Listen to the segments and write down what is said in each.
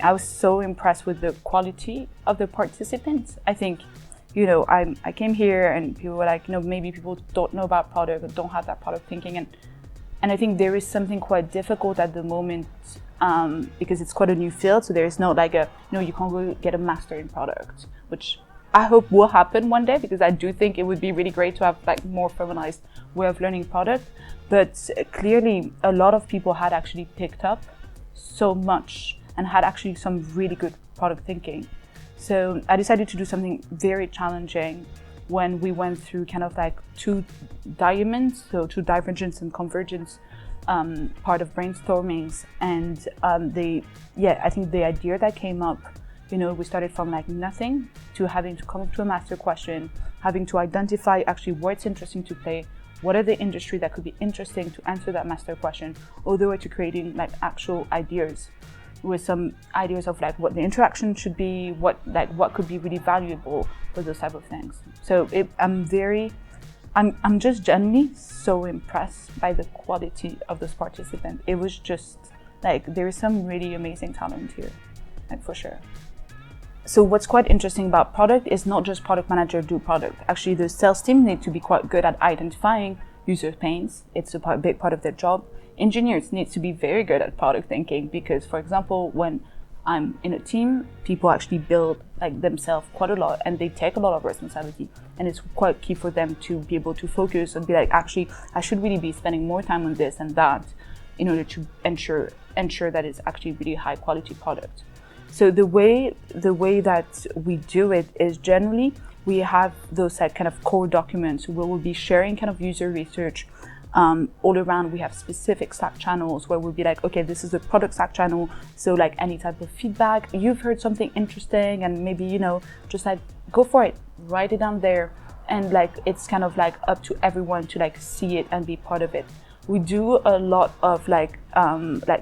I was so impressed with the quality of the participants. I think, I came here and people were like, maybe people don't know about product or don't have that product thinking. And I think there is something quite difficult at the moment because it's quite a new field. So there is no like you can't go get a master in product, which I hope will happen one day, because I do think it would be really great to have like more formalized way of learning product. But clearly a lot of people had actually picked up so much and had actually some really good product thinking. So I decided to do something very challenging when we went through kind of like two diamonds, so two divergence and convergence part of brainstormings. And I think the idea that came up, we started from like nothing to having to come up to a master question, having to identify actually what's interesting to play, what are the industry that could be interesting to answer that master question, all the way to creating like actual ideas with some ideas of like what the interaction should be, what could be really valuable for those type of things. So I'm just genuinely so impressed by the quality of those participants. It was just like there is some really amazing talent here, like for sure. So what's quite interesting about product is not just product manager do product. Actually, the sales team need to be quite good at identifying user pains. It's a big part of their job. Engineers need to be very good at product thinking, because, for example, when I'm in a team, people actually build like themselves quite a lot and they take a lot of responsibility. And it's quite key for them to be able to focus and be like, actually, I should really be spending more time on this and that in order to ensure that it's actually really high quality product. So the way that we do it is generally we have those like kind of core documents where we'll be sharing kind of user research all around. We have specific Slack channels where we'll be like, okay, this is a product Slack channel. So like any type of feedback, you've heard something interesting and maybe, just like go for it, write it down there. And like, it's kind of like up to everyone to like see it and be part of it. We do a lot of like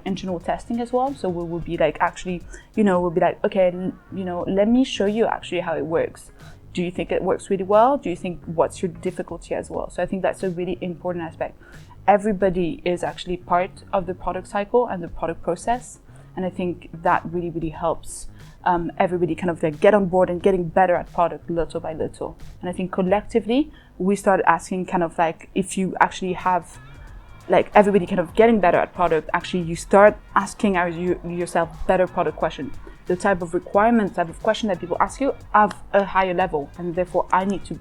internal testing as well. So we will be like, actually, we'll be like, okay, let me show you actually how it works. Do you think it works really well? Do you think what's your difficulty as well? So I think that's a really important aspect. Everybody is actually part of the product cycle and the product process. And I think that really, really helps everybody kind of like get on board and getting better at product little by little. And I think collectively, we started asking kind of like, if you actually have like everybody kind of getting better at product, actually you start asking yourself better product questions. The type of requirements, type of question that people ask you have a higher level, and therefore I need to,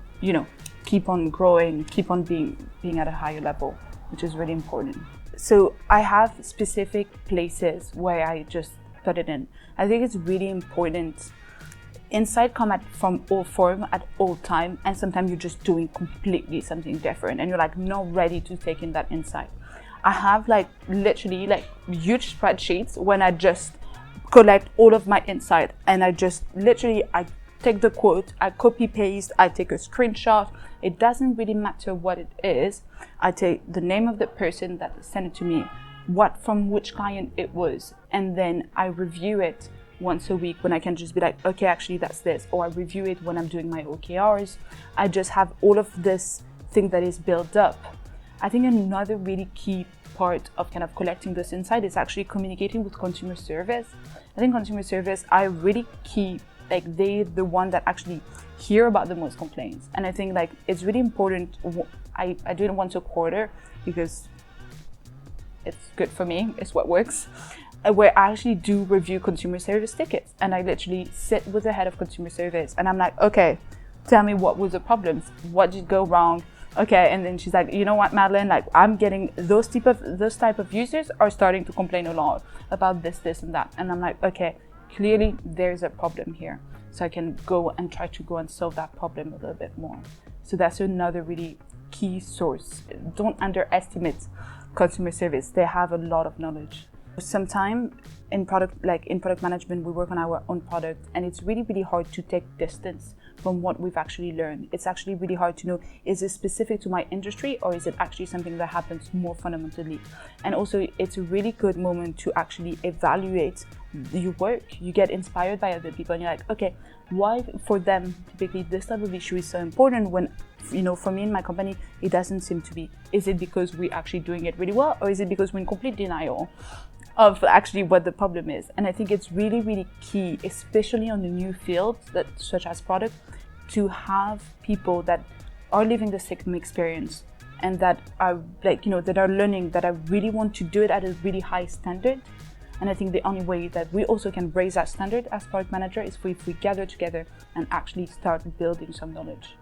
keep on growing, keep on being at a higher level, which is really important. So I have specific places where I just put it in. I think it's really important. Insight come from all form at all time, and sometimes you're just doing completely something different and you're like not ready to take in that insight. I have like literally like huge spreadsheets when I just collect all of my insight, and I just literally I take the quote, I copy paste, I take a screenshot. It doesn't really matter what it is. I take the name of the person that sent it to me, from which client it was, and then I review it once a week when I can just be like, okay, actually that's this, or I review it when I'm doing my OKRs. I just have all of this thing that is built up. I think another really key part of kind of collecting this insight is actually communicating with consumer service. I think consumer service are really key, like they're the one that actually hear about the most complaints. And I think like it's really important. I do it once a quarter because it's good for me, it's what works, where I actually do review consumer service tickets. And I literally sit with the head of consumer service and I'm like, okay, tell me what was the problems, what did go wrong? Okay, and then she's like, you know what, Madeleine, like I'm getting those type of users are starting to complain a lot about this and that. And I'm like, okay, clearly there's a problem here. So I can go and try to go and solve that problem a little bit more. So that's another really key source. Don't underestimate consumer service. They have a lot of knowledge. Sometimes in product management, we work on our own product, and it's really, really hard to take distance from what we've actually learned. It's actually really hard to know, is it specific to my industry or is it actually something that happens more fundamentally? And also it's a really good moment to actually evaluate your work. You get inspired by other people and you're like, okay, why for them typically this type of issue is so important when, for me in my company, it doesn't seem to be. Is it because we're actually doing it really well, or is it because we're in complete denial? of actually what the problem is. And I think it's really, really key, especially on the new fields that such as product, to have people that are living the same experience and that are like, that are learning, that I really want to do it at a really high standard. And I think the only way that we also can raise that standard as product manager is if we gather together and actually start building some knowledge.